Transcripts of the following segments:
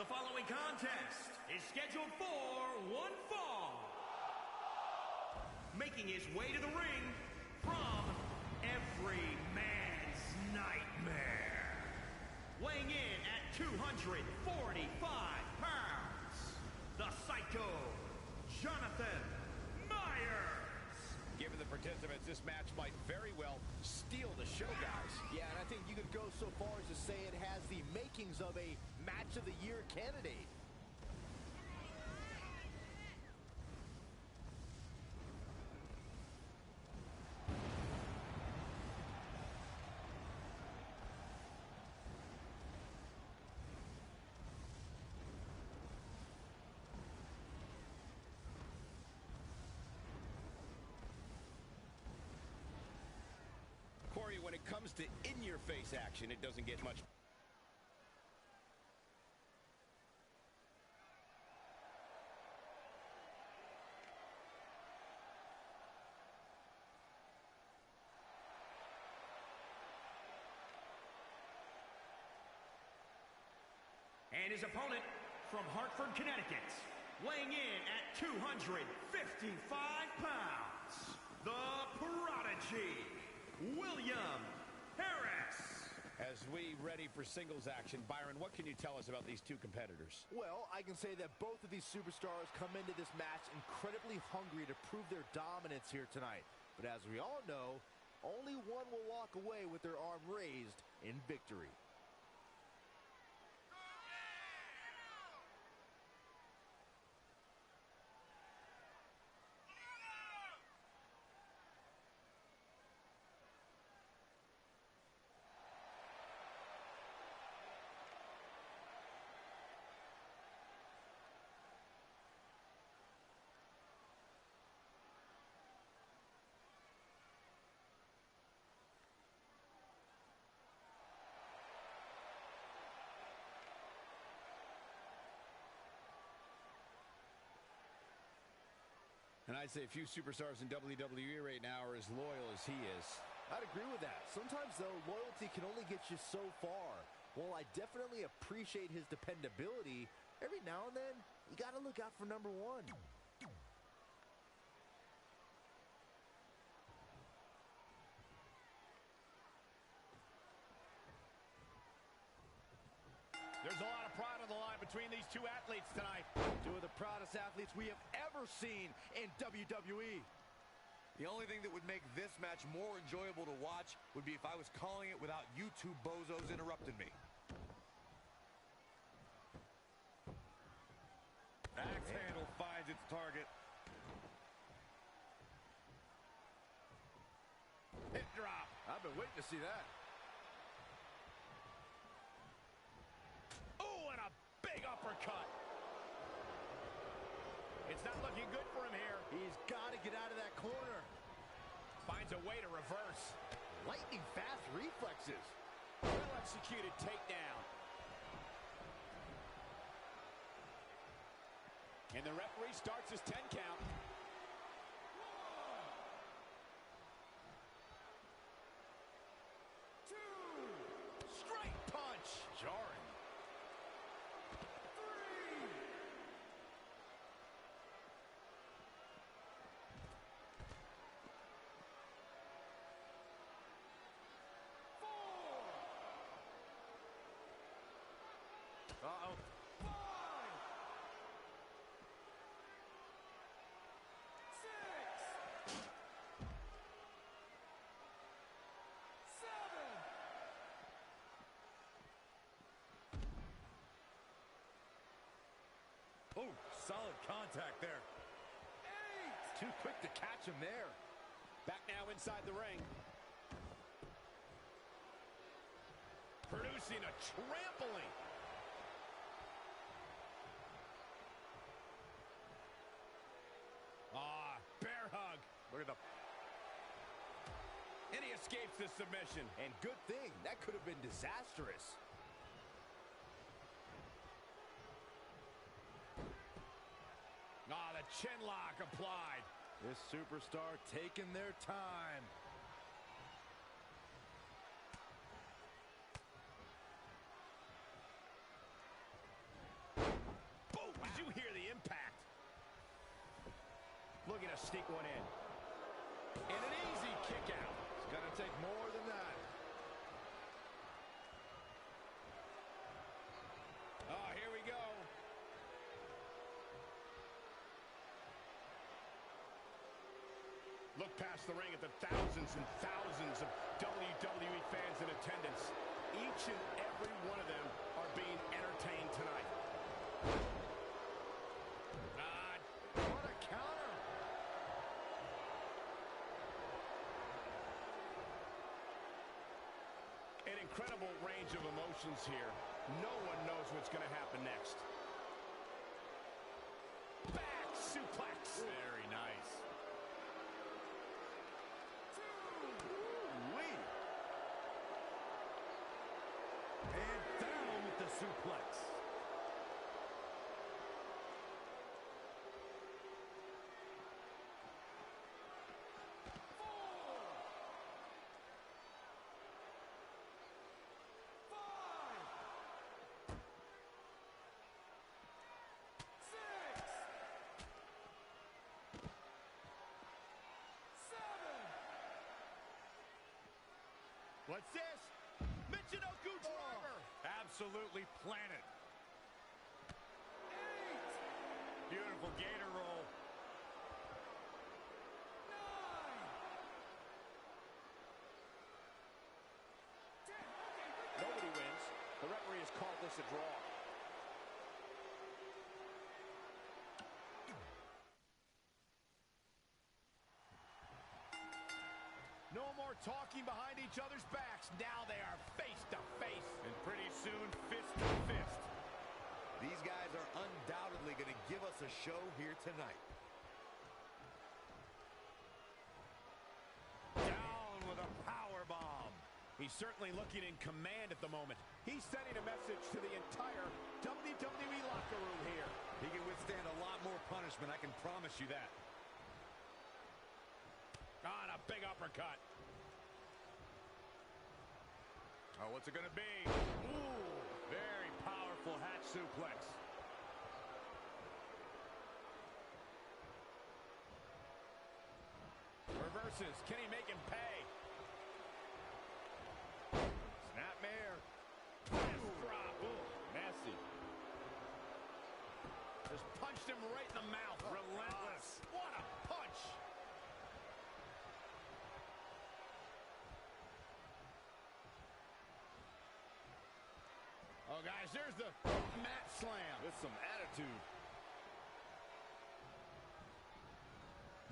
The following contest is scheduled for one fall. Making his way to the ring from every man's nightmare. Weighing in at 245 pounds, the Psycho, Jonathan Myers. Given the participants, this match might very well steal the show, guys. Yeah, and I think you could go so far as to say it has the makings of a Match of the Year candidate. Corey, when it comes to in-your-face action, it doesn't get much. And his opponent from Hartford, Connecticut, weighing in at 255 pounds, the Prodigy, William Harris. As we ready for singles action, Byron, what can you tell us about these two competitors? Well, I can say that both of these superstars come into this match incredibly hungry to prove their dominance here tonight. But as we all know, only one will walk away with their arm raised in victory. And I'd say a few superstars in WWE right now are as loyal as he is. I'd agree with that. Sometimes, though, loyalty can only get you so far. While I definitely appreciate his dependability, every now and then, you got to look out for number one. There's a lot of pride on the line between these two athletes tonight. Two of the proudest athletes we have ever seen in WWE. The only thing that would make this match more enjoyable to watch would be if I was calling it without you two bozos interrupting me. Axe handle finds its target. Hip drop. I've been waiting to see that. Oh, and a big uppercut. It's not looking good for him here. He's got to get out of that corner. Finds a way to reverse. Lightning fast reflexes. Well executed takedown. And the referee starts his 10 count. Two. Straight punch. Jarring. Uh-oh. 5, 6, 7. Oh, solid contact there. 8. Too quick to catch him there. Back now inside the ring. Producing a trampling. Ah, bear hug. Look at the... And he escapes the submission. And good thing. That could have been disastrous. Ah, the chin lock applied. This superstar taking their time. looking to sneak one in. And an easy kick out. It's going to take more than that. Oh, here we go. Look past the ring at the thousands and thousands of WWE fans in attendance. Each and every one of them are being entertained tonight. What a counter. An incredible range of emotions here. No one knows what's going to happen next. Back suplex. Very nice. And down with the suplex. What's this? Michinoku driver. Absolutely planted. Beautiful gator roll. Nobody wins. The referee has called this a draw. No more talking behind each other's backs. Now they are face to face. And pretty soon, fist to fist. These guys are undoubtedly going to give us a show here tonight. Down with a power bomb. He's certainly looking in command at the moment. He's sending a message to the entire WWE locker room here. He can withstand a lot more punishment, I can promise you that. On a big uppercut. Oh, what's it going to be? Ooh, very powerful hatch suplex. Reverses. Can he make him pay? Snapmare. Fist drop. Ooh, messy. Just punched him right in the mouth. Relentless. What a punch. Oh, guys, there's the mat slam. With some attitude.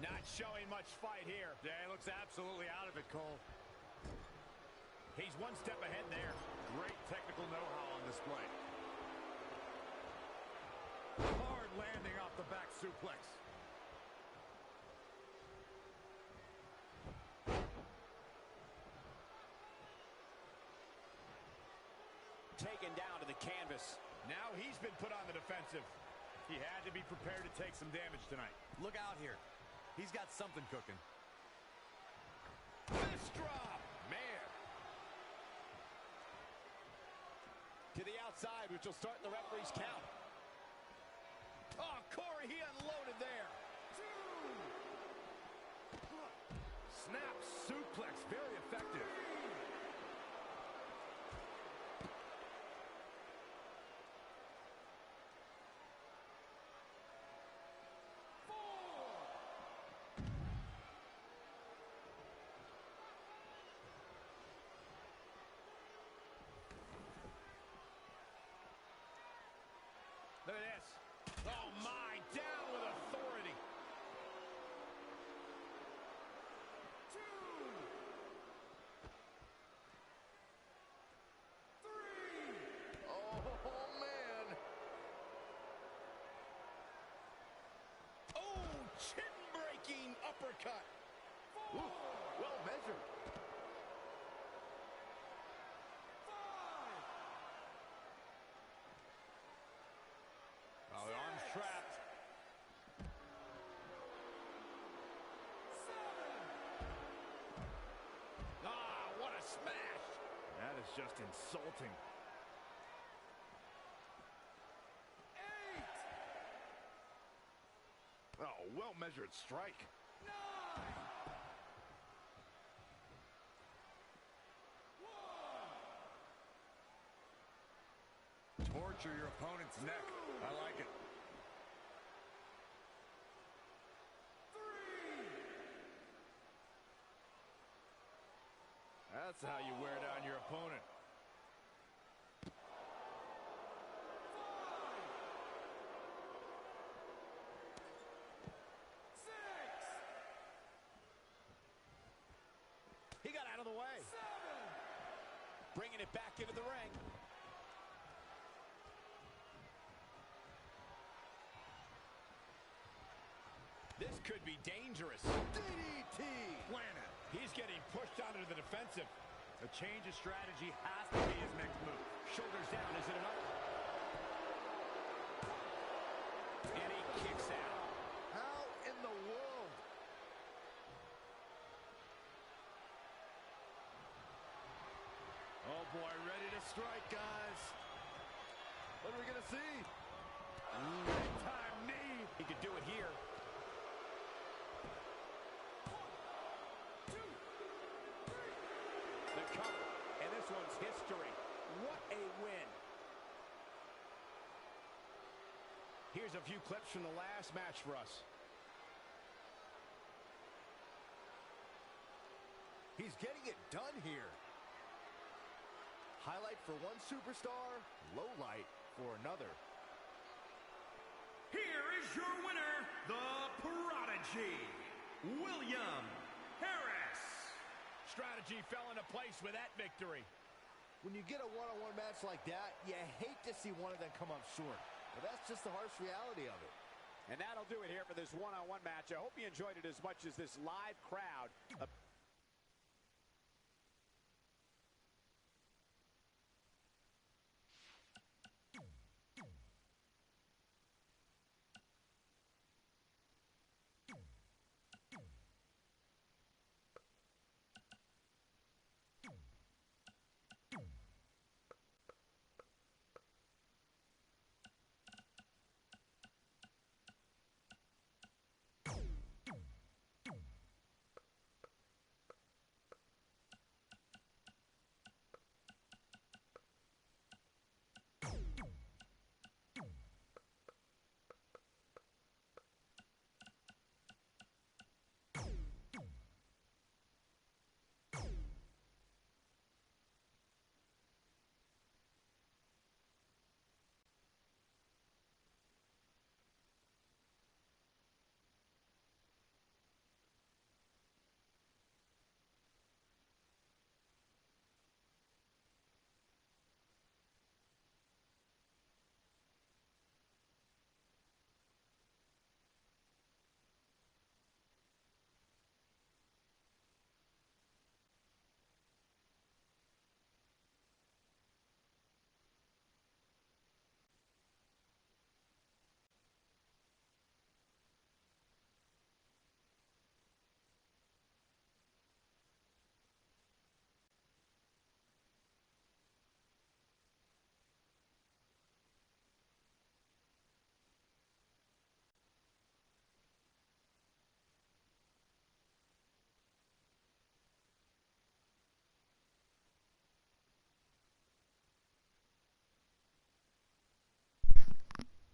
Not showing much fight here. Yeah, he looks absolutely out of it, Cole. He's one step ahead there. Great technical know-how on display. Hard landing off the back suplex. Taken down to the canvas. Now he's been put on the defensive. He had to be prepared to take some damage tonight. Look out here. He's got something cooking. Fist drop. Man. To the outside, which will start the referee's count. Oh, Corey, he unloaded there. Snap suplex, very effective. Look at this. Oh, my. Down with authority. 2, 3. Oh, man. Oh, chin-breaking uppercut. 4. Ooh, well measured. 5. Oh, the arm's trapped. 7. Ah, what a smash. That is just insulting. 8. Oh, well don't measure it strike. Torture your opponent's neck. I like it. That's how you wear down your opponent. He got out of the way. Bringing it back into the ring. This could be dangerous. DDT! Planted. He's getting pushed out into the defensive. A change of strategy has to be his next move. Shoulders down. Is it enough? And he kicks out. How in the world? Oh boy, ready to strike, guys. What are we gonna see? Big time knee. He could do it here. The cover. And this one's history. What a win. Here's a few clips from the last match for us. He's getting it done here. Highlight for one superstar, low light for another. Here is your winner, the Prodigy, William Harris. Strategy fell into place with that victory. When you get a one-on-one match like that, you hate to see one of them come up short. But that's just the harsh reality of it. And that'll do it here for this one-on-one match. I hope you enjoyed it as much as this live crowd.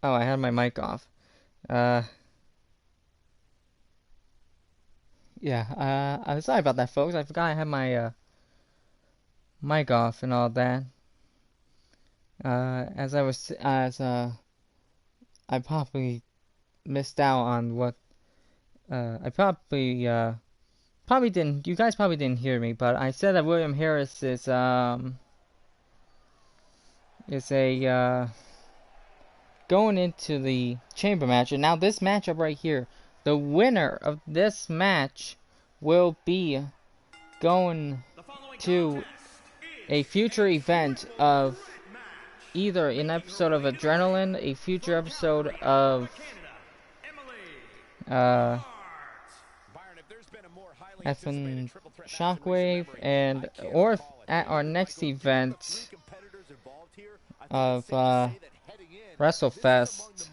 Oh, I had my mic off. Yeah, I'm sorry about that, folks. I forgot I had my mic off and all that. I probably missed out on what I probably didn't. You guys probably didn't hear me, but I said that William Harris is going into the chamber match, and now this matchup right here, the winner of this match will be going to a future event of either an episode of Adrenaline, a future episode of effing Shockwave, and or at our next event of WrestleFest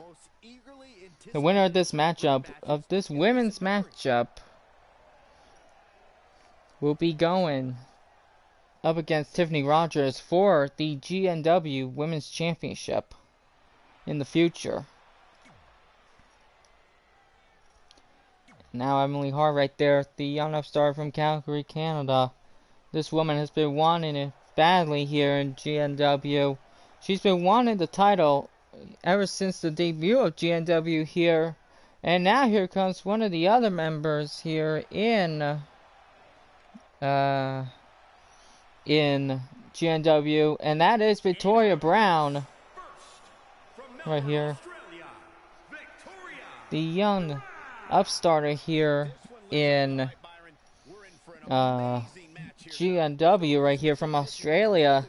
the winner of this matchup, of this women's matchup, will be going up against Tiffany Rogers for the GNW Women's Championship in the future. Now Emily Hart right there, the young upstart from Calgary, Canada. This woman has been wanting it badly here in GNW. She's been wanting the title ever since the debut of GNW here. And now here comes one of the other members here in GNW, and that is Victoria Brown right here. The young upstarter here in GNW right here from Australia.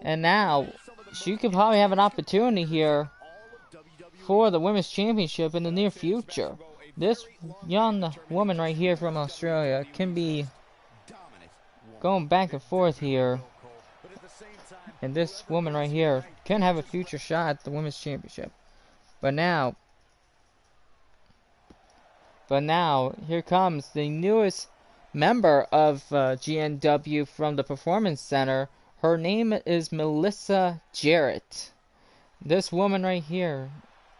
And now she could probably have an opportunity here for the Women's Championship in the near future. This young woman right here from Australia can be going back and forth here. And this woman right here can have a future shot at the Women's Championship. But now, here comes the newest member of GNW from the Performance Center. Her name is Melissa Jarrett. This woman right here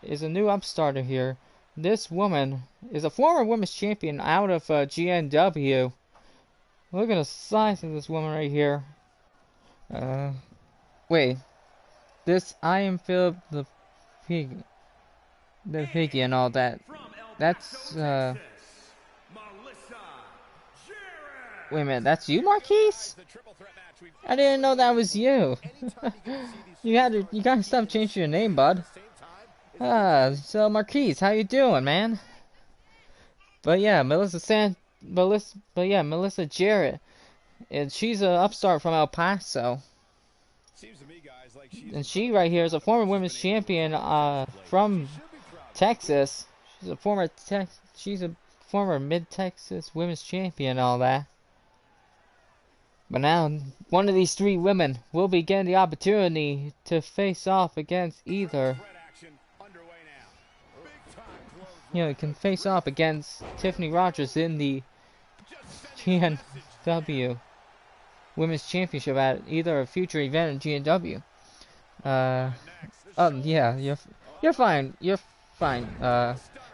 is a new upstarter here. This woman is a former women's champion out of GNW. Look at the size of this woman right here. Wait. This I am Philip the Piggy and all that. That's wait a minute, that's you, Marquise? I didn't know that was you. you gotta stop changing your name, bud. So Marquise, how you doing, man? But yeah, Melissa Jarrett, and she's an upstart from El Paso. And she right here is a former women's champion from Texas. She's a former Mid-Texas women's champion and all that. But now, one of these three women will be getting the opportunity to face off against either. Can face off against Tiffany Rogers in the GNW Women's Championship at either a future event in GNW. Yeah, you're fine. You're fine,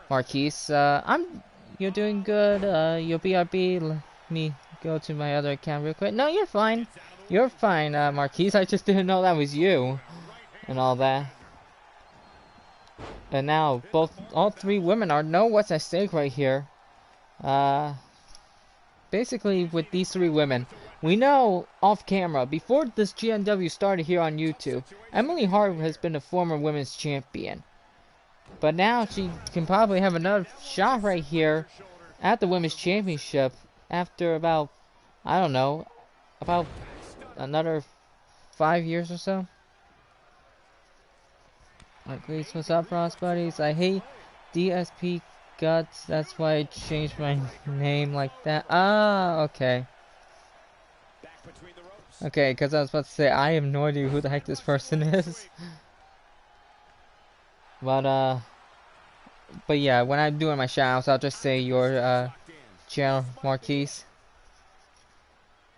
Marquise. You're doing good. You'll BRB. Let me go to my other account real quick. No, you're fine. You're fine, Marquise. I just didn't know that was you and all that. And now all three women know what's at stake right here. Basically, with these three women, we know off camera, before this GNW started here on YouTube, Emily Hart has been a former women's champion. But now she can probably have another shot right here at the Women's Championship after about, I don't know, about another 5 years or so. Marquise, what's up, Ross buddies? I hate DSP Guts, that's why I changed my name like that. Ah, okay. Okay, because I was about to say, I have no idea who the heck this person is. But yeah, when I'm doing my shoutouts, I'll just say your channel, Marquise.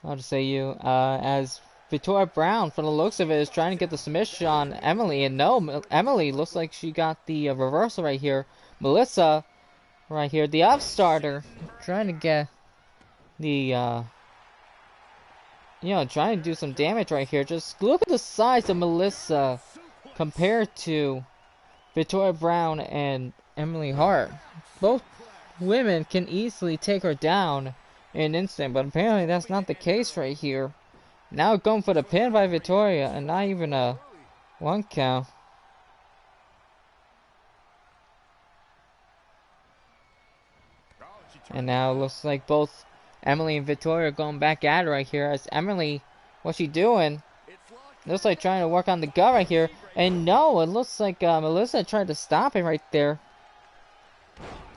I'll just say you. As Victoria Brown, from the looks of it, is trying to get the submission on Emily, and no, Emily looks like she got the reversal right here. Melissa, right here, the upstarter, trying to get the trying to do some damage right here. Just look at the size of Melissa compared to Victoria Brown and Emily Hart. Both women can easily take her down in an instant, but apparently that's not the case right here. Now going for the pin by Victoria, and not even a 1 count. And now it looks like both Emily and Victoria are going back at it right here. As Emily, what's she doing? Looks like trying to work on the gut right here. And no, it looks like Melissa tried to stop it right there.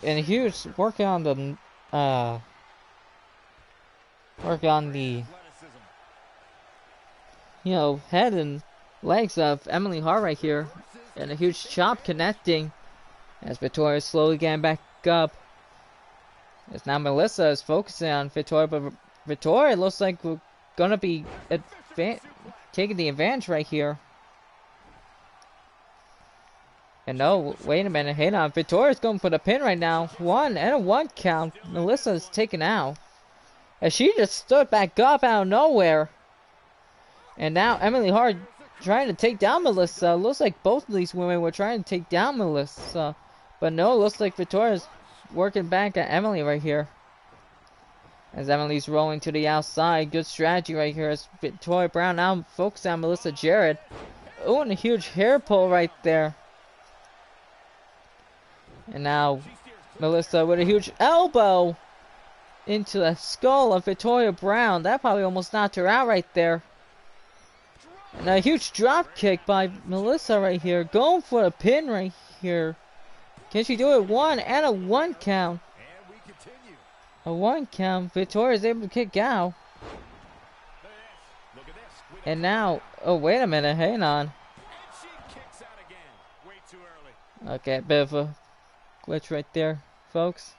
And Hughes working on the head and legs of Emily Hart right here. And a huge chop connecting As Victoria is slowly getting back up. As now Melissa is focusing on Victoria, but Victoria looks like we're gonna be taking the advantage right here. And no, wait a minute, hang on. Victoria's going for the pin right now. 1 count. Melissa's taken out. As she just stood back up out of nowhere. And now Emily Hart trying to take down Melissa. Looks like both of these women were trying to take down Melissa. But no, looks like Victoria's working back at Emily right here. As Emily's rolling to the outside. Good strategy right here as Victoria Brown now focusing on Melissa Jarrett. Oh, and a huge hair pull right there. And now Melissa with a huge elbow into the skull of Victoria Brown. That probably almost knocked her out right there. And a huge drop kick by Melissa right here. Going for a pin right here. Can she do it? 1 count. A 1 count. Victoria is able to kick out. And now, oh wait a minute, hang on. Okay, a bit of a glitch right there, folks.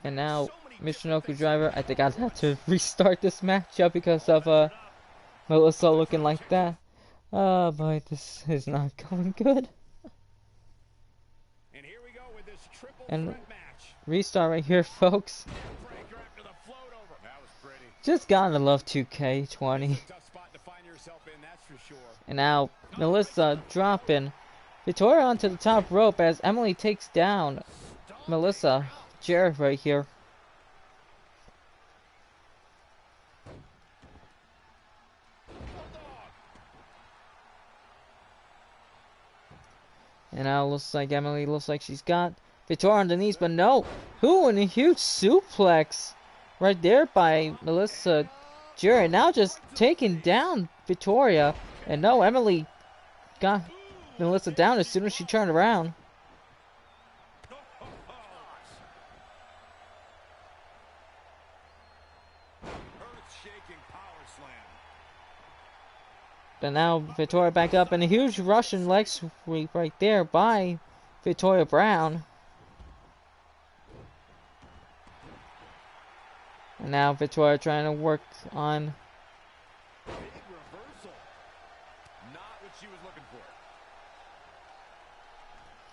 And now, Michinoku Driver, I think I'd have to restart this matchup because of Melissa looking like that. Oh boy, this is not going good. And restart right here, folks. Just gotta love 2K20. And now Melissa dropping Victoria onto the top rope as Emily takes down Melissa Jarrett right here. And now it looks like Emily looks like she's got Victoria on the knees, but no. Who in a huge suplex right there by Melissa Jarrett. Now just taking down Victoria. And no, Emily got Melissa down as soon as she turned around. But now Victoria back up and a huge Russian leg sweep right there by Victoria Brown. And now Victoria trying to work on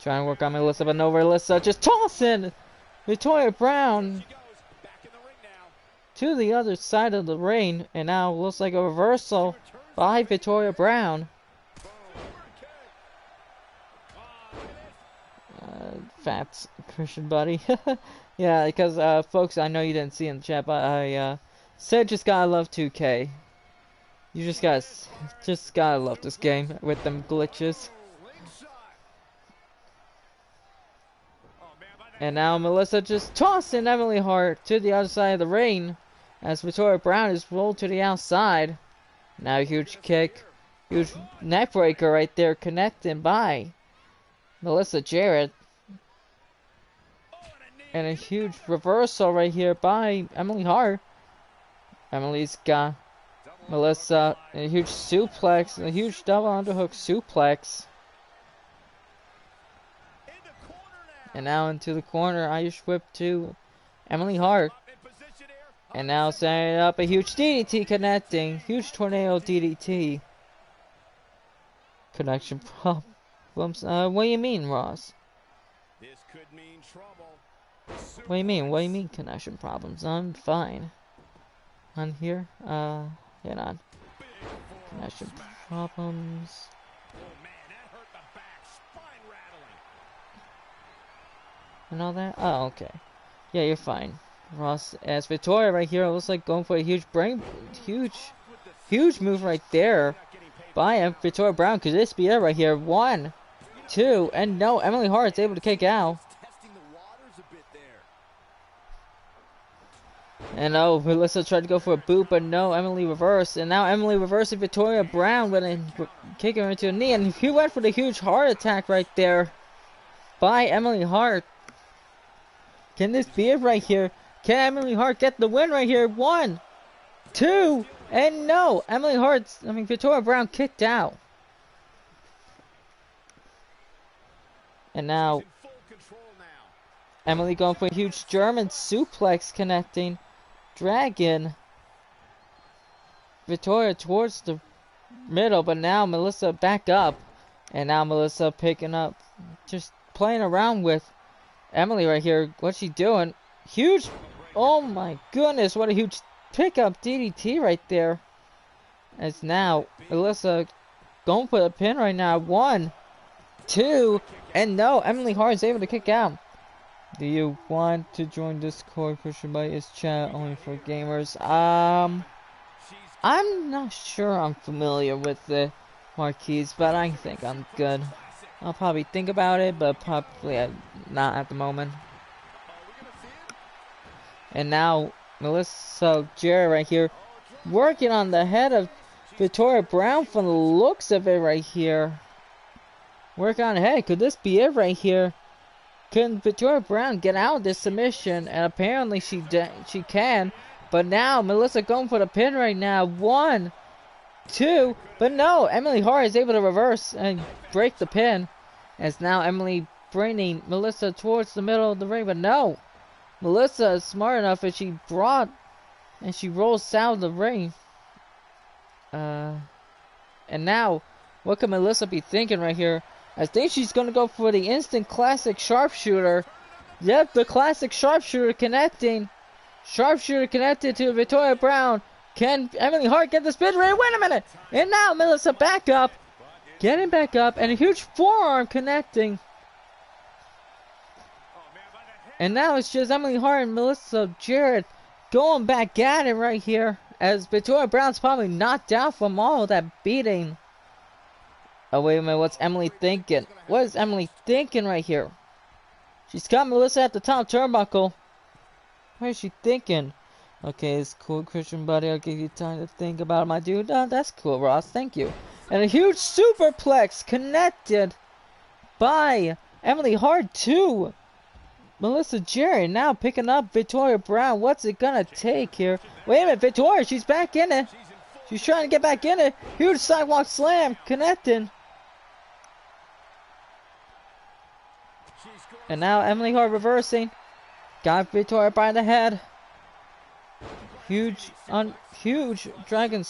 Melissa, but no, Melissa just tossing Victoria Brown to the other side of the ring, and now looks like a reversal by Victoria Brown. Fats Christian buddy. Yeah, because folks, I know you didn't see in the chat, but I said just gotta love 2K. You just gotta love this game with them glitches. And now Melissa just tossing Emily Hart to the other side of the ring as Victoria Brown is rolled to the outside. Now a huge kick, huge neck breaker right there, connected by Melissa Jarrett. And a huge reversal right here by Emily Hart. Emily's got Melissa, and a huge suplex, and a huge double underhook suplex. And now into the corner, Irish whip to Emily Hart. And now setting up a huge DDT connecting. Huge tornado DDT. Connection problems. What do you mean, Ross? This could mean trouble. What do you mean? What do you mean connection problems? I'm fine. On here? Hang on. Connection problems. And all that? Oh, okay. Yeah, you're fine. Ross, as Victoria right here looks like going for a huge huge move right there by Victoria Brown. Could this be it right here? 1, 2, and no, Emily Hart's able to kick out. And oh, Melissa tried to go for a boot, but no, Emily reversed. And now Emily reversing Victoria Brown with a kicking her into a knee. And he went for the huge heart attack right there by Emily Hart. Can this be it right here? Can Emily Hart get the win right here? 1, 2, and no! Victoria Brown kicked out. And now Emily going for a huge German suplex connecting. Dragon. Victoria towards the middle, but now Melissa back up. And now Melissa picking up, just playing around with Emily right here. What's she doing? Huge, oh my goodness, what a huge pickup DDT right there. As now Melissa going for the pin right now. 1, 2, and no, Emily Hart is able to kick out. Do you want to join Discord? Christian Bite is chat only for gamers. I'm not sure I'm familiar with the marquees, but I think I'm good. I'll probably think about it, but probably not at the moment. And now Melissa Jarrett right here working on the head of Victoria Brown from the looks of it right here. Work on the head. Could this be it right here? Can Victoria Brown get out of this submission? And apparently she can. But now Melissa going for the pin right now. 1, 2, but no, Emily Hart is able to reverse and break the pin. As now Emily bringing Melissa towards the middle of the ring, but no, Melissa is smart enough and she rolls out of the ring. And now, what can Melissa be thinking right here? I think she's gonna go for the instant classic sharpshooter. Yep, the classic sharpshooter connecting. Sharpshooter connected to Victoria Brown. Can Emily Hart get the spin rate? Wait a minute! And now Melissa back up. Getting back up. And a huge forearm connecting. And now it's just Emily Hart and Melissa Jarrett going back at it right here. As Victoria Brown's probably knocked out from all of that beating. Oh, wait a minute. What's Emily thinking? What is Emily thinking right here? She's got Melissa at the top turnbuckle. What is she thinking? Okay, it's cool, Christian buddy. I'll give you time to think about it, my dude. That's cool, Ross. Thank you. And a huge superplex connected by Emily Hart to Melissa Jarrett. Now picking up Victoria Brown. What's it gonna take here? Wait a minute, Victoria. She's back in it. She's trying to get back in it. Huge sidewalk slam connecting. And now Emily Hart reversing. Got Victoria by the head. Huge dragon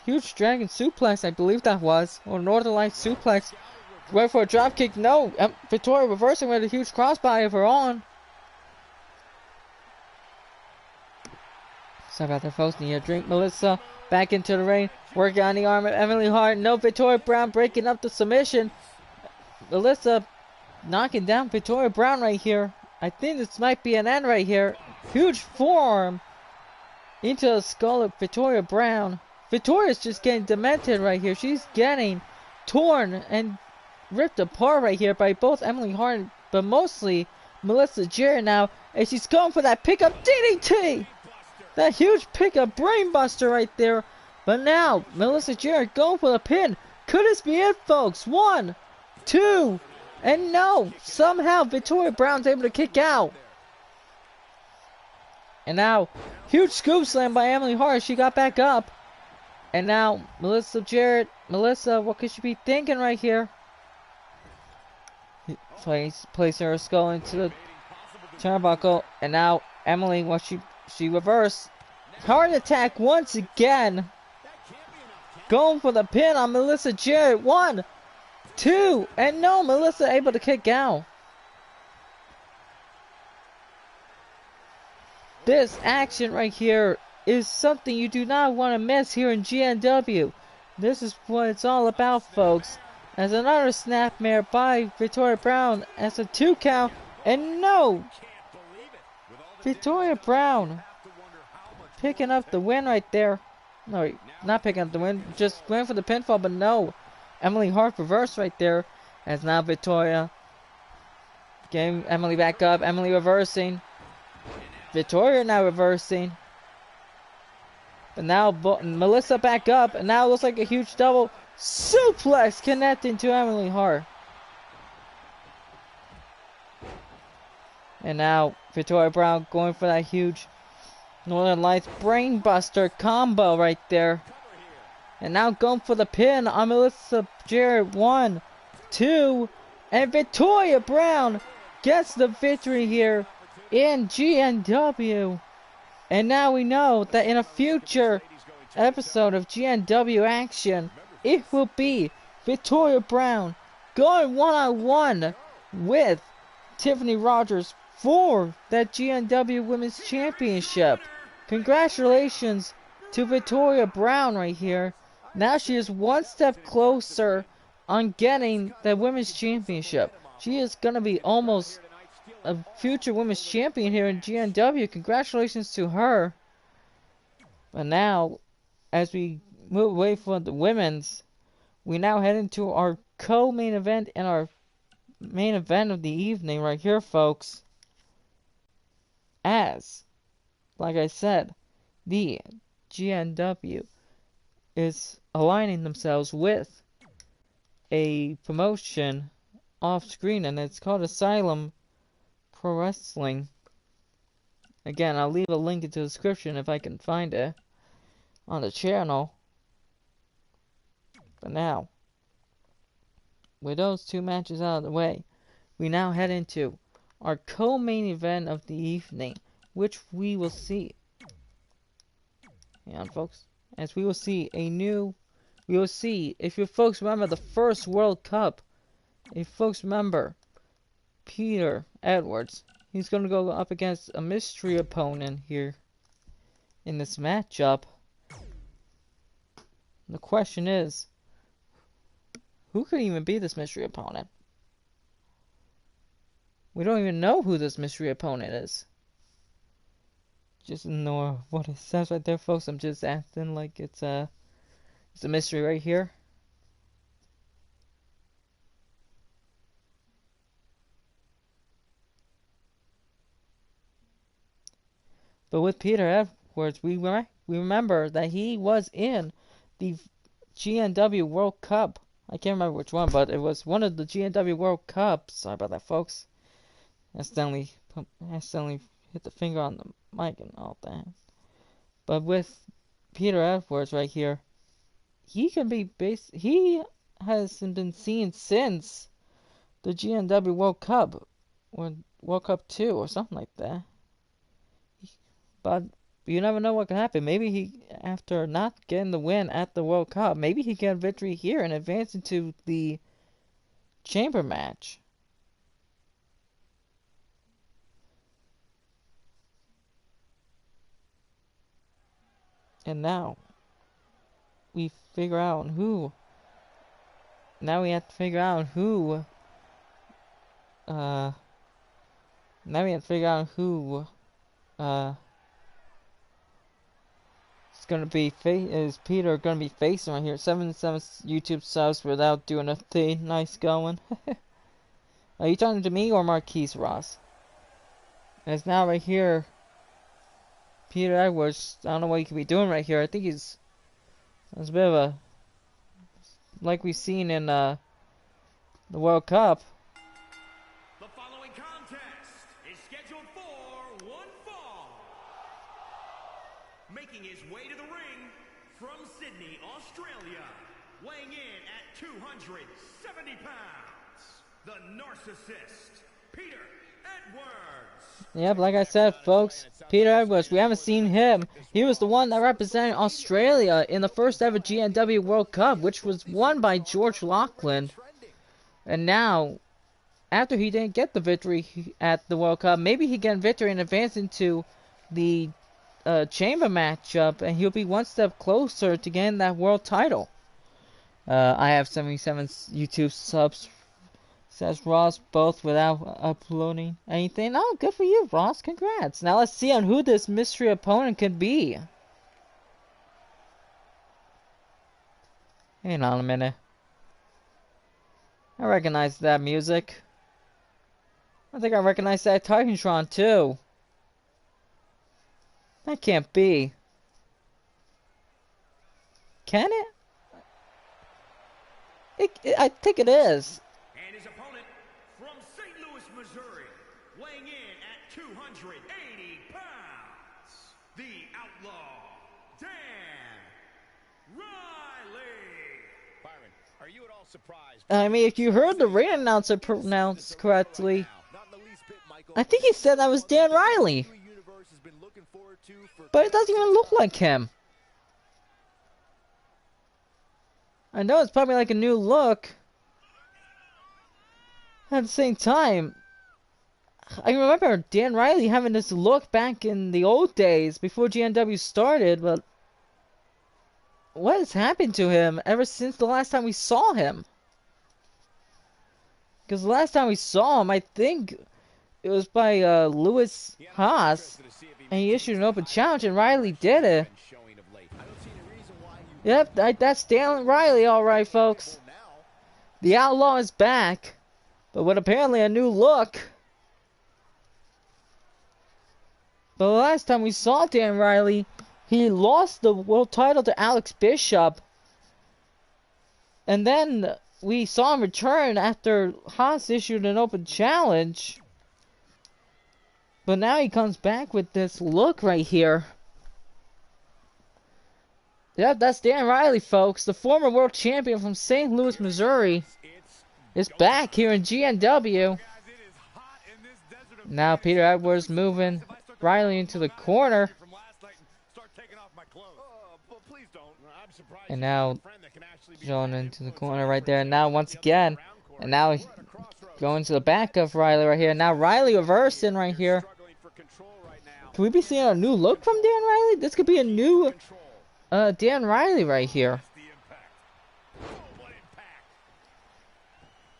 suplex, I believe that was, or Northern Light suplex. Went for a drop kick. No, Victoria reversing with a huge crossbody of her own. Sorry about that, folks. Need a drink. Melissa back into the ring, working on the arm of Emily Hart. No, Victoria Brown breaking up the submission. Melissa knocking down Victoria Brown right here. I think this might be an end right here. Huge forearm into the skull of Victoria Brown. Victoria's just getting demented right here. She's getting torn and ripped apart right here by both Emily Hart, but mostly Melissa Jarrett now. And she's going for that pickup DDT. That huge pickup brainbuster right there. But now, Melissa Jarrett going for the pin. Could this be it, folks? 1, 2, and no, somehow Victoria Brown's able to kick out. And now, huge scoop slam by Emily Hart. She got back up. And now, Melissa Jarrett. Melissa, what could she be thinking right here? Placing her skull into the turnbuckle. And now, Emily, what she reversed. Heart attack once again. Going for the pin on Melissa Jarrett. 1, 2, and no, Melissa able to kick out. This action right here is something you do not want to miss here in GNW. This is what it's all about, folks. As another snapmare by Victoria Brown as a 2 count, and no! Victoria Brown picking up the win right there. No, not picking up the win, just went for the pinfall, but no. Emily Hart reversed right there, as now Victoria getting Emily back up. Emily reversing. Victoria now reversing. But now Melissa back up, and now it looks like a huge double suplex connecting to Emily Hart. And now Victoria Brown going for that huge Northern Lights brainbuster combo right there. And now going for the pin on Melissa Jarrett. 1, 2, And Victoria Brown gets the victory here in GNW. And now we know that in a future episode of GNW Action, it will be Victoria Brown going one-on-one with Tiffany Rogers for that GNW Women's Championship. Congratulations to Victoria Brown right here. Now she is one step closer on getting the Women's Championship. She is going to be almost a future Women's Champion here in GNW. Congratulations to her. But now, as we move away from the women's, we now head into our co-main event and our main event of the evening right here, folks. As, like I said, the GNW is aligning themselves with a promotion off screen, and it's called Asylum Pro Wrestling. Again, I'll leave a link into the description if I can find it on the channel. But now, with those two matches out of the way, we now head into our co-main event of the evening, which we will see. Hang on, folks. As we will see if you folks remember the first World Cup, if folks remember Peter Edwards, he's going to go up against a mystery opponent here in this matchup. The question is, who could even be this mystery opponent? We don't even know who this mystery opponent is. Just ignore what it says right there, folks. I'm just acting like it's a mystery right here. But with Peter Edwards, we remember that he was in the GNW World Cup. I can't remember which one, but it was one of the GNW World Cups. Sorry about that, folks. Accidentally hit the finger on the mic and all that. But with Peter Edwards right here, he hasn't been seen since the GNW World Cup or World Cup 2 or something like that. But you never know what can happen. Maybe after not getting the win at the World Cup, maybe he get a victory here and advance into the chamber match. And now we figure out who. Now we have to figure out who. Now we have to figure out who. Is gonna be is Peter gonna be facing right here? 77 YouTube subs without doing a thing. Nice going. Are you talking to me or Marquise, Ross? And it's now right here. Peter Edwards, I don't know what he could be doing right here. I think it's a bit of a, like we've seen in the World Cup. The following contest is scheduled for one fall. Making his way to the ring from Sydney, Australia, weighing in at 270 pounds, the narcissist, Peter Edwards. Yep, like I said, folks, Peter Edwards, we haven't seen him. He was the one that represented Australia in the first ever GNW World Cup, which was won by George Lachlan. And now, after he didn't get the victory at the World Cup, maybe he get a victory and advance into the chamber matchup, and he'll be one step closer to getting that world title. I have 77 YouTube subs. Says Ross, both without uploading anything. Oh, good for you, Ross. Congrats. Now let's see on who this mystery opponent could be. Hang on a minute. I recognize that music. I think I recognize that Titantron too. That can't be. Can it? I think it is. And his opponent from St. Louis, Missouri, weighing in at 280 pounds, the Outlaw, Dan Riley. Byron, Are you at all surprised? I mean, if you heard the ring announcer pronounce correctly, I think he said that was Dan Riley. But it doesn't even look like him. I know it's probably like a new look. At the same time, I remember Dan Riley having this look back in the old days before GNW started, but what has happened to him ever since the last time we saw him? Because the last time we saw him, I think it was by Lewis Haas, and he issued an open challenge, and Riley did it. Yep, that's Dan Riley, alright, folks. The Outlaw is back, but with apparently a new look. But the last time we saw Dan Riley, he lost the world title to Alex Bishop. And then we saw him return after Haas issued an open challenge. But now he comes back with this look right here. Yep, that's Dan Riley, folks. The former world champion from St. Louis, Missouri is back here in GNW. Now Peter Edwards moving Riley into the corner. And now John into the corner right there. And now once again, and now going to the back of Riley right here. Now Riley reversing right here. Can we be seeing a new look from Dan Riley? This could be a new Dan Riley right here.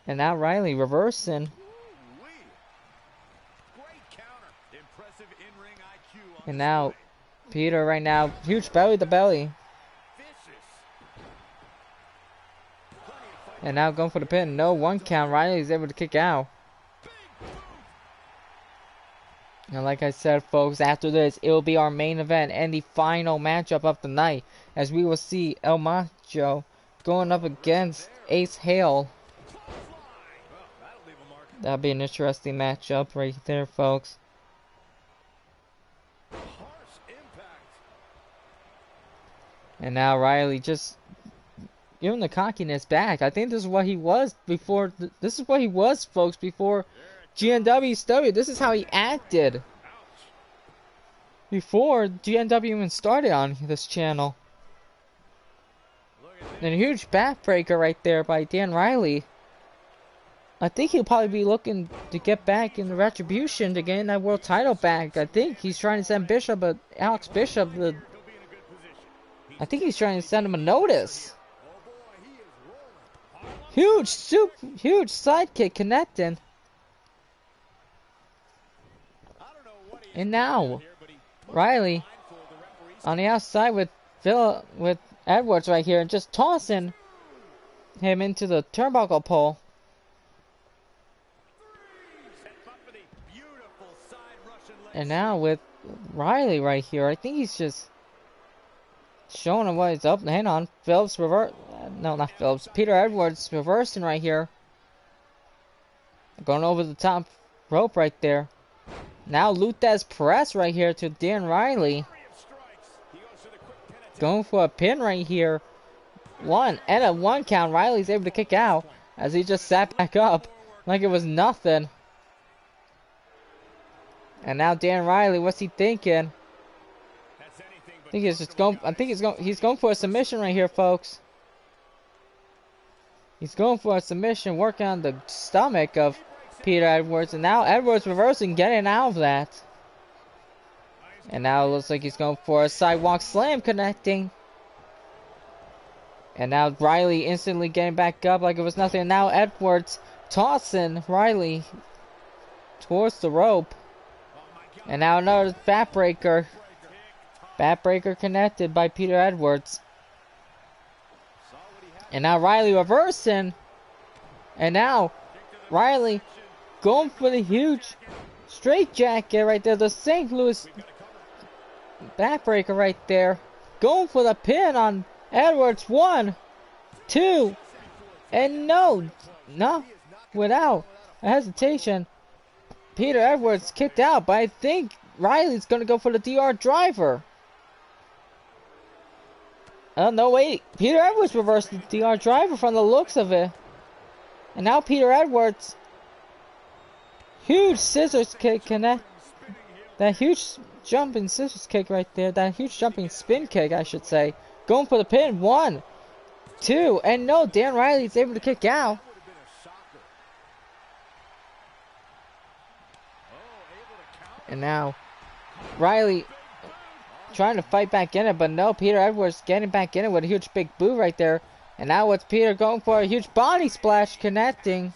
And now Riley reversing. And now Peter right now, huge belly to belly. And now going for the pin. No, 1 count. Riley's able to kick out. And like I said, folks, after this, it will be our main event and the final matchup of the night, as we will see El Macho going up against Ace Hale. That'll be an interesting matchup right there, folks. And now Riley just giving the cockiness back. I think this is what he was before. This is what he was, folks, before GNW started. This is how he acted before GNW even started on this channel. And a huge backbreaker right there by Dan Riley. I think he'll probably be looking to get back in the Retribution to gain that world title back. I think he's trying to send Alex Bishop, I think he's trying to send him a notice. Huge sidekick connecting. And now Riley on the outside with Edwards right here, and just tossing him into the turnbuckle pole. And now with Riley right here, I think he's just showing him what he's up. Hang on, Phillips revert. No, not Phillips. Peter Edwards reversing right here, going over the top rope right there. Now Luthez press right here to Dan Riley. Going for a pin right here. 1 and a 1 count. Riley's able to kick out as he just sat back up like it was nothing. And now Dan Riley, what's he thinking? I think he's going for a submission right here, folks. He's going for a submission, working on the stomach of Peter Edwards, and now Edwards reversing, getting out of that. And now it looks like he's going for a sidewalk slam, connecting. And now Riley instantly getting back up like it was nothing. And now Edwards tossing Riley towards the rope. And now another backbreaker. Backbreaker connected by Peter Edwards. And now Riley reversing. And now Riley going for the huge straight jacket right there. The St. Louis backbreaker right there. Going for the pin on Edwards. 1, 2, and no, without a hesitation, Peter Edwards kicked out. But I think Riley's going to go for the DR driver. Oh, no, wait. Peter Edwards reversed the DR driver from the looks of it. And now Peter Edwards. Huge scissors kick connect. That huge jumping scissors kick right there. That huge jumping spin kick, I should say. Going for the pin. 1, 2. And no, Dan Riley's able to kick out. And now Riley trying to fight back in it, but no, Peter Edwards getting back in it with a huge big boot right there. And now what's Peter going for? A huge body splash connecting.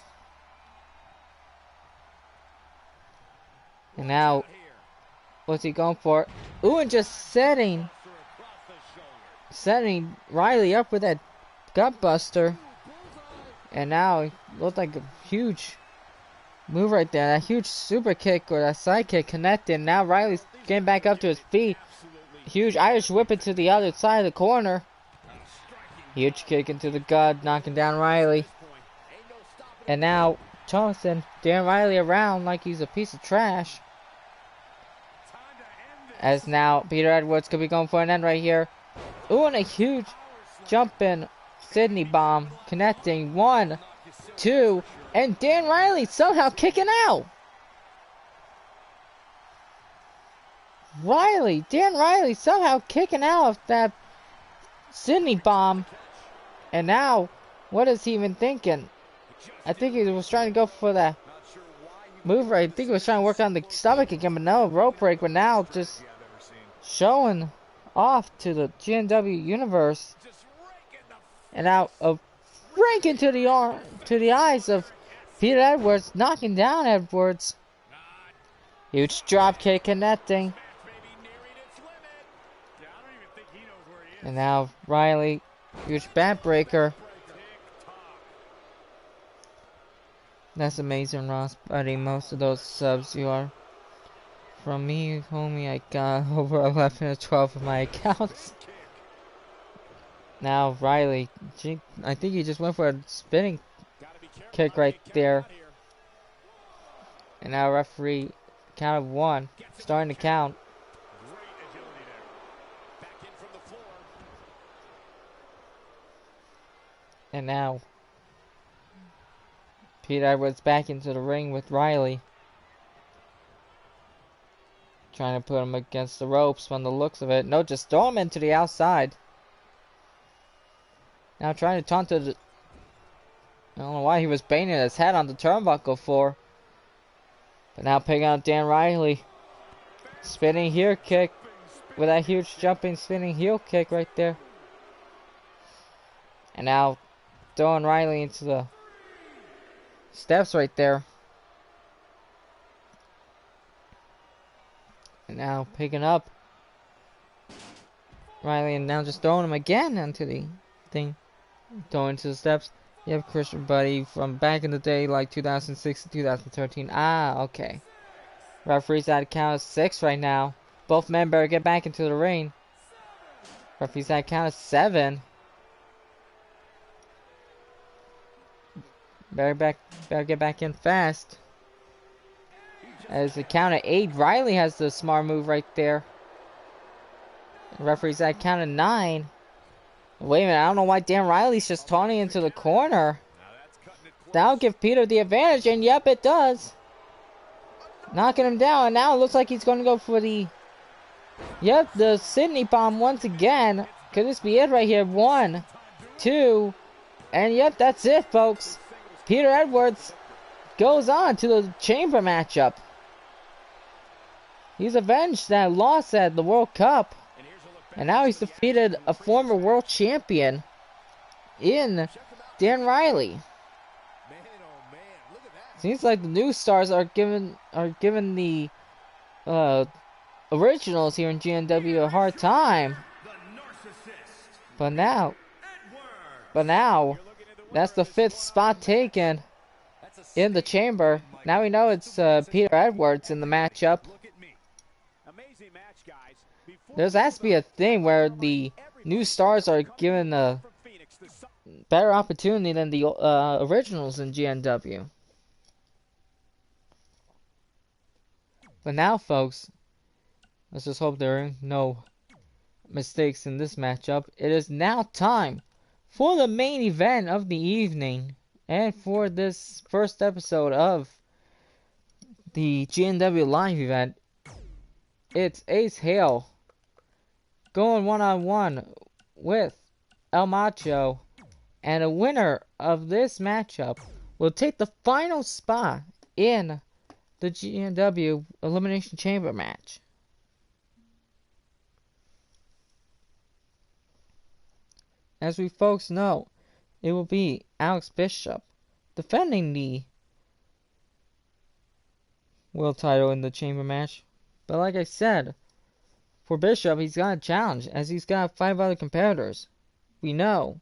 And now, what's he going for? Ooh, and just setting Riley up with that gut buster. And now it looked like a huge move right there. That huge super kick or that side kick connected. Now Riley's getting back up to his feet. Huge Irish whip it to the other side of the corner. Huge kick into the gut, knocking down Riley. And now tossing Dan Riley around like he's a piece of trash. As now Peter Edwards could be going for an end right here. Ooh, and a huge jumping Sydney bomb connecting. 1, 2, and Dan Riley somehow kicking out. Dan Riley somehow kicking out of that Sydney bomb. And now, what is he even thinking? I think he was trying to go for that move right. I think he was trying to work on the stomach again, but no, rope break. But now just showing off to the GNW universe. And now a rake into the arm, to the eyes of Peter Edwards, knocking down Edwards. Huge drop kick connecting. And now Riley, huge bat breaker. That's amazing, Ross, buddy. Most of those subs you are. From me, homie, I got over 11 or 12 of my accounts. Now Riley, I think he just went for a spinning kick right there. And now referee, count of 1, starting to count. And now Peter Edwards back into the ring with Riley. Trying to put him against the ropes from the looks of it. No, just throw him into the outside. Now trying to taunt the... I don't know why he was banging his head on the turnbuckle for. But now picking out Dan Riley. Spinning heel kick. With that huge jumping spinning heel kick right there. And now throwing Riley into the steps right there. And now picking up Riley and now just throwing him again onto the thing. Throwing to the steps. You have Christian Buddy from back in the day, like 2006 to 2013. Ah, okay. Referee's at a count of 6 right now. Both men better get back into the ring. Referee's at a count of 7. Better get back in fast. As the count of 8, Riley has the smart move right there. The referee's at count of 9. Wait a minute, I don't know why Dan Riley's just taunting into the corner. That'll give Peter the advantage, and yep, it does. Knocking him down, and now it looks like he's going to go for the... Yep, the Sydney bomb once again. Could this be it right here? 1, 2, and yep, that's it, folks. Peter Edwards goes on to the chamber matchup. He's avenged that loss at the World Cup. And now he's defeated a former world champion in Dan Riley. Seems like the new stars are given the originals here in GNW a hard time. But now, that's the 5th spot taken in the chamber. Now we know it's Peter Edwards in the matchup. There has to be a thing where the new stars are given a better opportunity than the originals in GNW. But now, folks, let's just hope there are no mistakes in this matchup. It is now time for the main event of the evening. And for this first episode of the GNW Live event, it's Ace Hale going one-on-one with El Macho. And a winner of this matchup will take the final spot in the GNW Elimination Chamber match. As we folks know, it will be Alex Bishop defending the world title in the chamber match. But like I said, for Bishop, he's got a challenge as he's got 5 other competitors. We know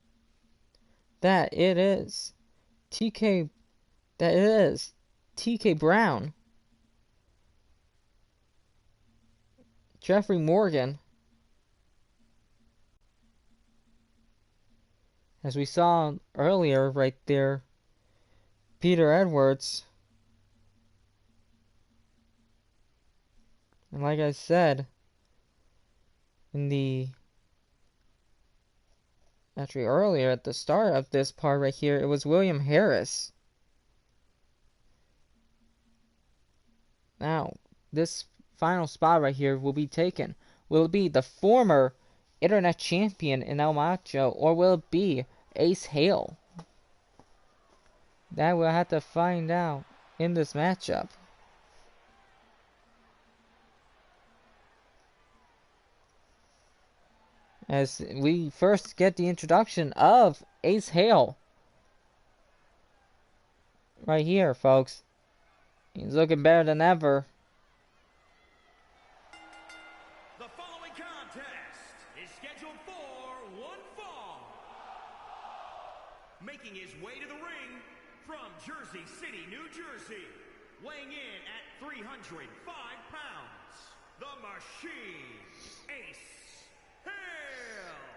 that it is TK Brown, Jeffrey Morgan, as we saw earlier right there, Peter Edwards, and like I said earlier at the start of this part right here, it was William Harris. Now, this final spot right here will be taken. Will it be the former internet champion in El Macho, or will it be Ace Hale? That we'll have to find out in this matchup. As we first get the introduction of Ace Hale. Right here, folks. He's looking better than ever. The following contest is scheduled for one fall. Making his way to the ring from Jersey City, New Jersey, weighing in at 305 pounds, the Machine, Ace Hale.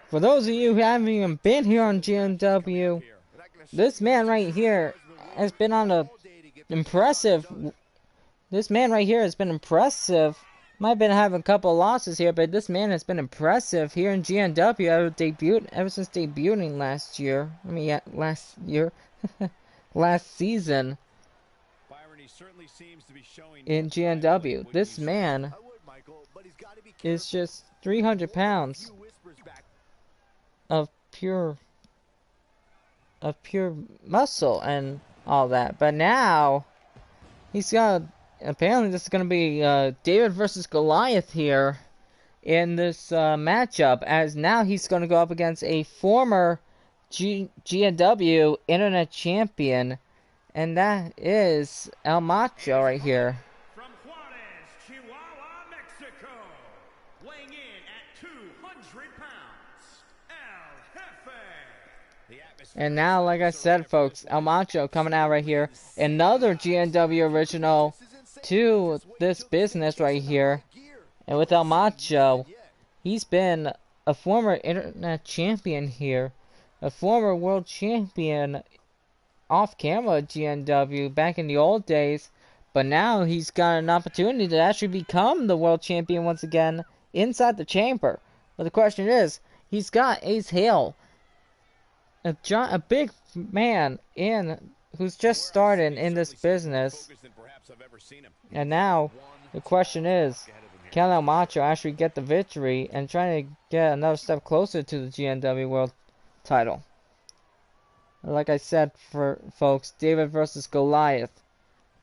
For those of you who haven't even been here on GNW, this man right here has been on a impressive. This man right here has been impressive. Might have been having a couple losses here, but this man has been impressive here in GNW ever since debuting last year. Last season in GNW. This man is just 300 pounds of pure muscle and all that. But now he's got, apparently this is going to be David versus Goliath here in this matchup, as now he's going to go up against a former GNW internet champion, and that is El Macho right here. From Juarez, Chihuahua, Mexico, weighing in at 200 pounds, El Jefe. And now, like I said, folks, El Macho coming out right here. Another GNW original to this business right here. And with El Macho, he's been a former internet champion here. A former world champion off-camera GNW back in the old days. But now he's got an opportunity to actually become the world champion once again inside the chamber. But the question is, he's got Ace Hale, a big man who's just started in this business. And now the question is, can El Macho actually get the victory and try to get another step closer to the GNW World title? Like I said, for folks, David versus Goliath.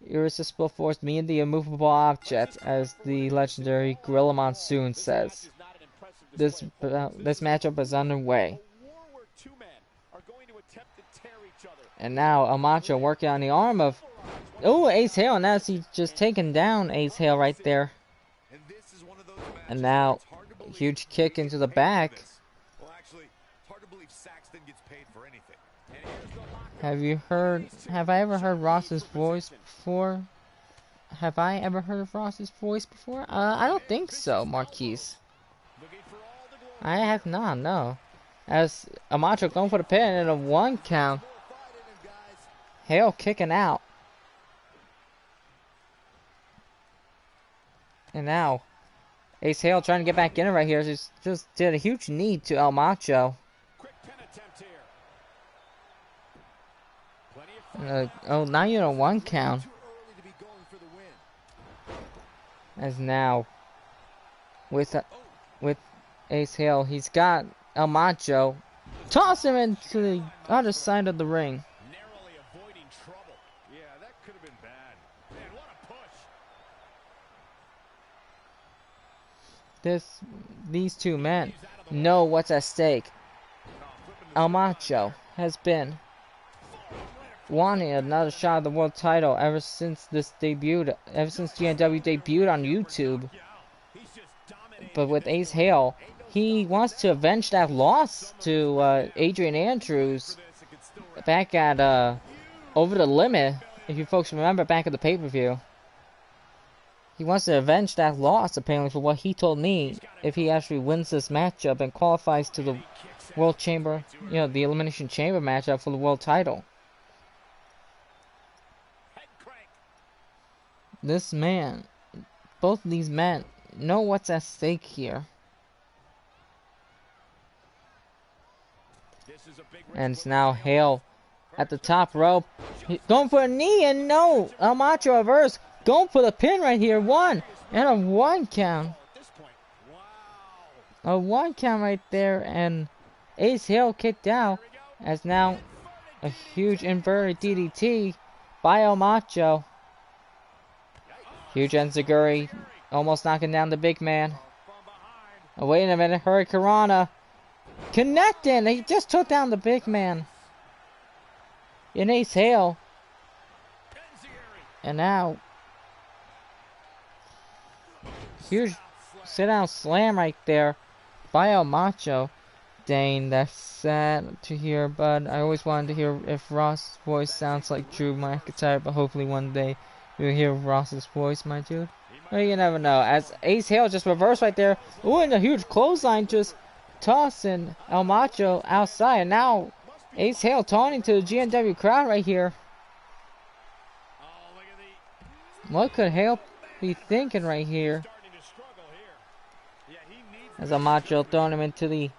Irresistible force meeting the immovable object, as the legendary Gorilla Monsoon says. This matchup is underway. And now El Macho working on the arm of Ace Hale. Now he's just taking down Ace Hale right there. And now huge kick into the back. Have I ever heard Ross's voice before? Have I ever heard of Ross's voice before? I don't think so, Marquise. I have not, no. As El Macho going for the pin and a 1 count. Hale kicking out. And now Ace Hale trying to get back in it right here. Just did a huge knee to El Macho. Quick pin attempt here. Plenty of Oh, now you know 1 count. Too early to be going for the win. As now, with Ace Hale, he's got El Macho. Toss him into the other side of the ring. narrowly avoiding trouble. Yeah, that could have been bad. Man, what a push. These two men know what's at stake. El Macho has been wanting another shot at the world title ever since GNW debuted on YouTube. But with Ace Hale, he wants to avenge that loss to Adrian Andrews back at Over the Limit. If you folks remember back at the pay-per-view. He wants to avenge that loss, apparently, for what he told me, if he actually wins this matchup and qualifies to the World Chamber, the Elimination Chamber matchup for the world title. This man, both of these men, know what's at stake here. And it's now Hale at the top rope. Going for a knee, and no! El Macho reverse. Going for the pin right here. 1 and a 1 count. A 1 count right there, and Ace Hale kicked out. As now a huge inverted DDT by El Macho. Huge enziguri, almost knocking down the big man. Oh, wait a minute, Hurricanrana connecting. He just took down the big man. In Ace Hale. And now huge sit-down slam right there by El Macho. Dang, that's sad to hear, but I always wanted to hear if Ross's voice sounds like Drew McIntyre, but hopefully one day you'll hear Ross's voice, my dude. Well, you never know. As Ace Hale just reversed right there. Ooh, and a huge clothesline just tossing El Macho outside. And now Ace Hale taunting to the GNW crowd right here. What could Hale be thinking right here? As El Macho throwing him into the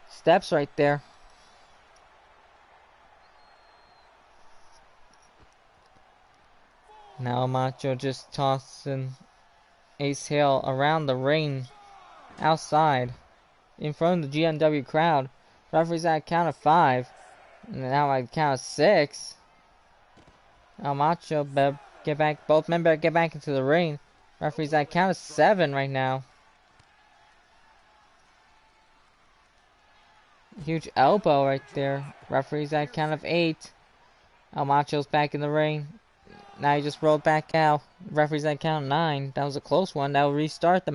steps right there. Now Macho just tossing Ace Hale around the ring outside in front of the GNW crowd. Referee's at a count of 5. And now at a count of 6. Now Macho better get back. Both men better get back into the ring. Referee's at a count of 7 right now. Huge elbow right there. Referee's at a count of 8. El Macho's back in the ring. Now he just rolled back out. Referee's at count 9. That was a close one. That will restart the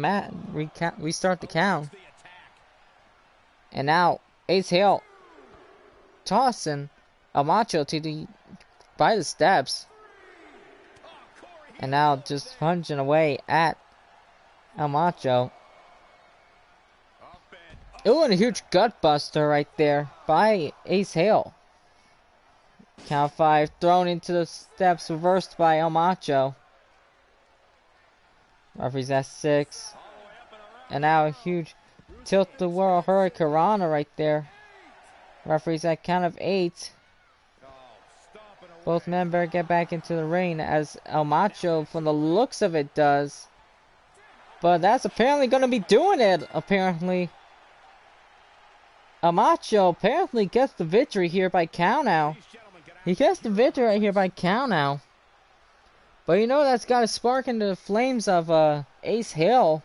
restart the count. And now Ace Hale tossing El Macho by the steps. And now just punching away at El Macho. Ooh, and a huge gut buster right there by Ace Hale. Count 5, thrown into the steps, reversed by El Macho. Referee's at 6. And now a huge tilt-the-world Hurricanrana right there. Referee's at count of 8. Both men better get back into the ring, as El Macho, from the looks of it, does. But that's apparently going to be doing it, apparently. El Macho apparently gets the victory here by count out. He gets the victory right here by count out. But you know that's got to spark into the flames of Ace Hale.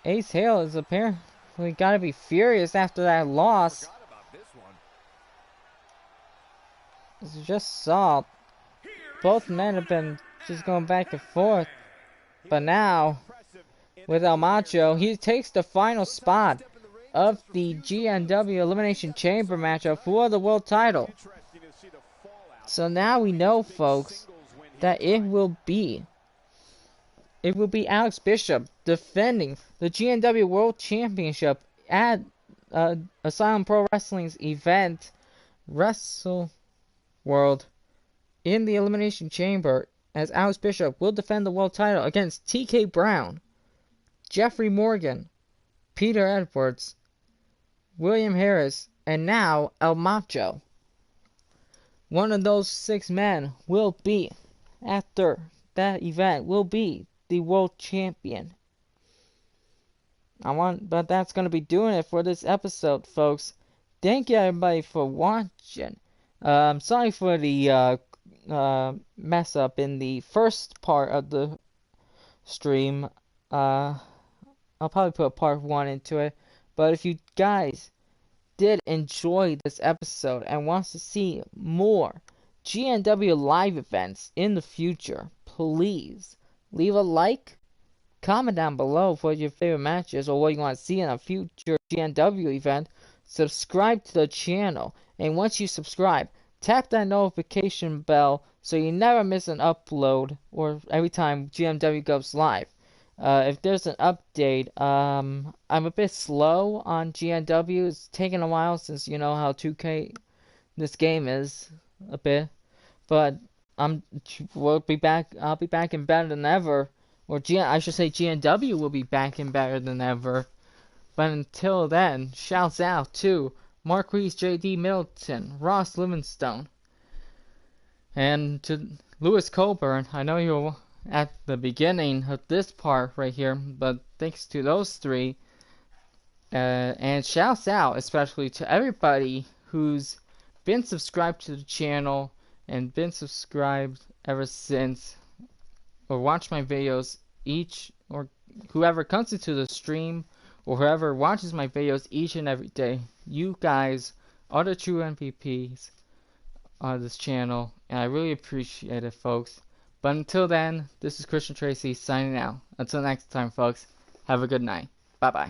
Ace Hale is apparently got to be furious after that loss. As you just saw, both men have been just going back and forth. But now, with El Macho, he takes the final spot of the GNW Elimination Chamber matchup for the world title. So now we know, folks, that it will be Alex defending the GNW World Championship at Asylum Pro Wrestling's event, Wrestle World, in the Elimination Chamber as Alex Bishop will defend the world title against TK Brown, Jeffrey Morgan, Peter Edwards, William Harris, and now El Macho. One of those 6 men will be, after that event, will be the world champion. But that's going to be doing it for this episode, folks. Thank you everybody for watching. Sorry for the mess up in the first part of the stream. I'll probably put part 1 into it. But if you guys did enjoy this episode and wants to see more GNW live events in the future, please leave a like, comment down below what your favorite match is or what you want to see in a future GNW event. Subscribe to the channel, and once you subscribe, tap that notification bell so you never miss an upload or every time GNW goes live. If there's an update, I'm a bit slow on GNW. It's taken a while since you know how 2K this game is a bit, but we'll be back. I'll be back in better than ever. Or I should say GNW will be back in better than ever. But until then, shouts out to Marquise J.D. Middleton, Ross Livingstone, and to Lewis Coburn. I know you're at the beginning of this part right here, but thanks to those 3. And shouts out especially to everybody who's been subscribed to the channel and been subscribed ever since, or watch my videos or whoever comes into the stream or whoever watches my videos each and every day. You guys are the true MVPs of this channel, and I really appreciate it, folks. But until then, this is Christian Tracy signing out. Until next time, folks, have a good night. Bye-bye.